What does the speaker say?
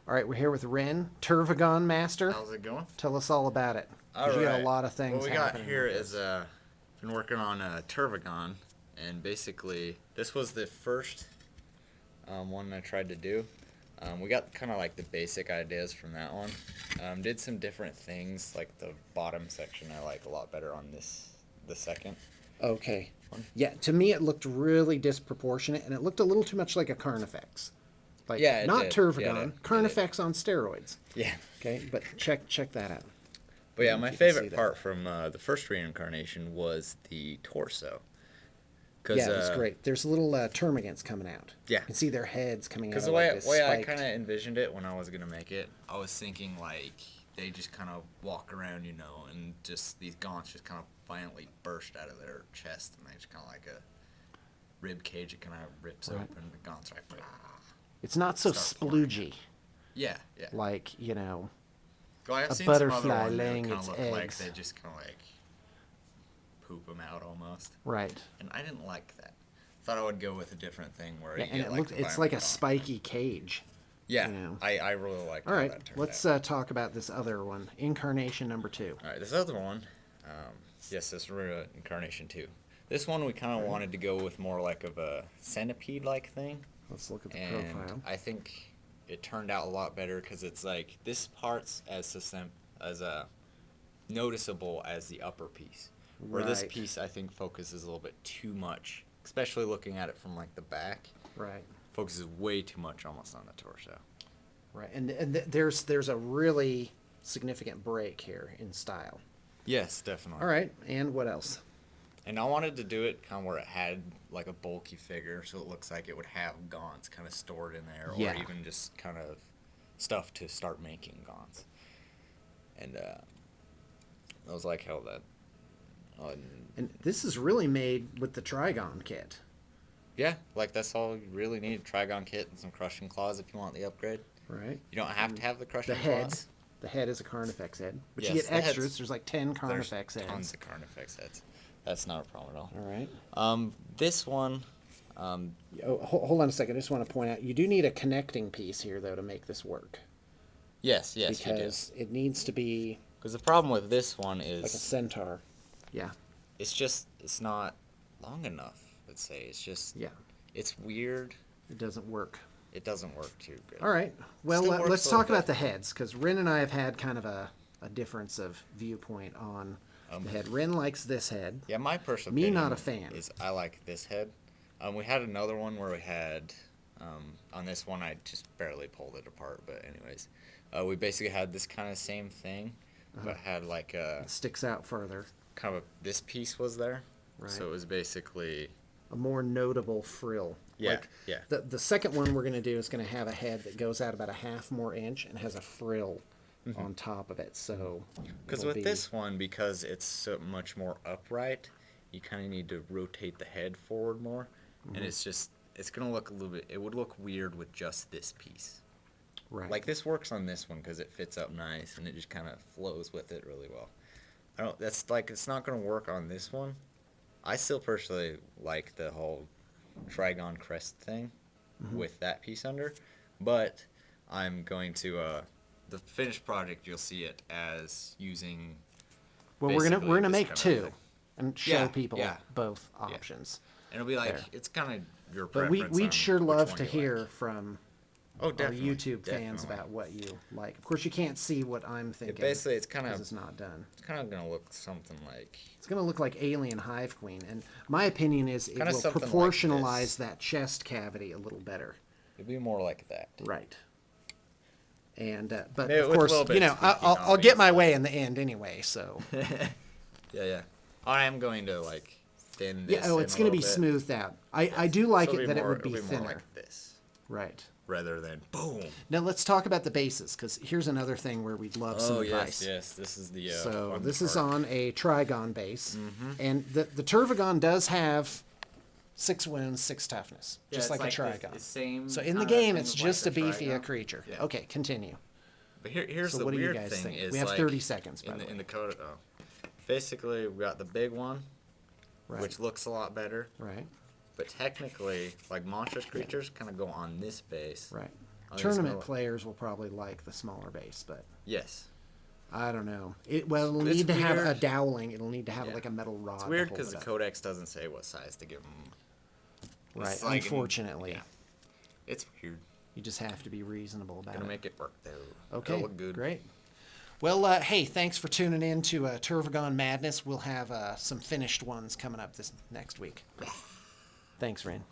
All right, we're here with Ren, Tervigon Master. How's it going? Tell us all about it. All right. You got a lot of things What we got happening here with is this. been working on Tervigon, and basically this was the first one I tried to do. We got kind of like the basic ideas from that one. Did some different things, like the bottom section I like a lot better on the second. Okay. Yeah, to me it looked really disproportionate, and it looked a little too much like a Carnifex. Like, Yeah, it not did. Tervigon, Yeah, it did. Carnifex on steroids. Yeah. Okay, but check that out. But yeah, my You can see favorite that. part from the first reincarnation was the torso. Yeah, it was great. There's little termagants coming out. Yeah. You can see their heads coming out Because of the way, like this way I spiked... kind of envisioned it when I was going to make it, I was thinking like they just kind of walk around, you know, and just these gaunts just kind of violently burst out of their chest, and they just kind of like a rib cage, it kind of rips Right. open, the gaunts are like, blah. It's not so Start pouring sploogey, Yeah, yeah. like, you know... Well, I've a seen some other butterfly ones that laying kind its of look like eggs. they just kind of like poop them out almost. Right. And I didn't like that. Thought I would go with a different thing where Yeah, you and get it like looked, the it's like a violent gaunt. spiky cage. Yeah, you know. I really like All how right, that turned let's out. talk about this other one, Incarnation number 2. All right, this other one, yes, this Incarnation 2. This one we kind of wanted to go with more like of a centipede-like thing. Let's look at the And profile. I think it turned out a lot better because it's like this part's as noticeable as the upper piece. Where this Right. piece I think focuses a little bit too much, especially looking at it from like the back. Right, Focuses way too much almost on the torso. right, and there's a really significant break here in style. Yes, definitely. All right, and what else? And I wanted to do it kind of where it had like a bulky figure, so it looks like it would have gaunts kind of stored in there, Yeah. or even just kind of stuff to start making gaunts. And I was like, how that. And this is really made with the Trigon kit. Yeah, like that's all you really need: Trigon kit and some crushing claws if you want the upgrade. Right. You don't have to have the crushing The head. claws. The head is a Carnifex head, but Yes, you get the head's- extras. There's like 10 There's Carnifex tons heads. of Carnifex heads. That's not a problem at all. All right. This one. Hold on a second. I just want to point out you do need a connecting piece here though to make this work. Yes, you do. Because it needs to be Because the problem with this one like a is centaur. Yeah. it's not long enough. Let's say Yeah. it's weird. It doesn't work. It doesn't work too good. All right. Well, Still works let's a little talk about bit. the heads, because Rin and I have had kind of a difference of viewpoint on the head. Rin likes this head. Yeah, my personal Me, opinion not a fan. is I like this head. We had another one where we had on this one I just barely pulled it apart, but anyways, we basically had this kind of same thing, but had like a It sticks out further. kind of this piece was there, Right. so it was basically A more notable frill. Yeah, Like, yeah. The second one we're going to do is going to have a head that goes out about a half more inch and has a frill on top of it. So because it'll with be- this one, because it's so much more upright, you kind of need to rotate the head forward more, and it's gonna look a little bit. It would look weird with just this piece. right. Like this works on this one because it fits up nice and it just kind of flows with it really well. That's like it's not gonna work on this one. I still personally like the whole Trigon crest thing with that piece under, but I'm going to the finished project. You'll see it as using. well, basically we're gonna this make kind of two thing. and show Yeah, people yeah. both options. And it'll be like There. it's kind of your But preference. we'd on sure which love one to you hear like. from Oh, our definitely, YouTube fans definitely. about what you like. Of course, you can't see what I'm thinking. Basically, it's kind 'cause of it's not done. gonna look something like. It's going to look like Alien Hive Queen, and my opinion is it Kinda will something like proportionalize this. that chest cavity a little better. It'd be more like that. Right. And but Maybe of with a course, little bit you know, of tweaking, I'll get my obviously. way in the end anyway. So Yeah. I am going to like thin this. yeah, it's going to be smoothed out. I do like So it it'll that it would be it'll thinner. more like this Right. rather than boom. Now let's talk about the bases, because here's another thing where we'd love some Oh advice. yes. This is the. So fun this is part. on a Trigon base, and the Tervigon does have 6 wounds, 6 toughness, Yeah, just it's like a the Trigon. same So in the kinda game, thing it's of just a like beefier Trigon. creature. Yeah. Okay, continue. But here's So the what do you weird guys thing think? is We have like, 30 seconds, by in the the way. in the code. Oh. Basically, we got the big one, Right. which looks a lot better. Right. But technically, like monstrous creatures kind of go on this base. Right. I'm just Tournament gonna- players will probably like the smaller base, but Yes. I don't know. It'll It's need to have a weird. dowling. It'll need to have Yeah. like a metal rod. It's to weird hold because it the up. codex doesn't say what size to give them. Right. like- Unfortunately, yeah. It's weird. you just have to be reasonable about Gonna it. make it work though. Okay, It'll look good. great. Well, hey, thanks for tuning in to Tervigon Madness. We'll have some finished ones coming up this next week. Thanks, Ren.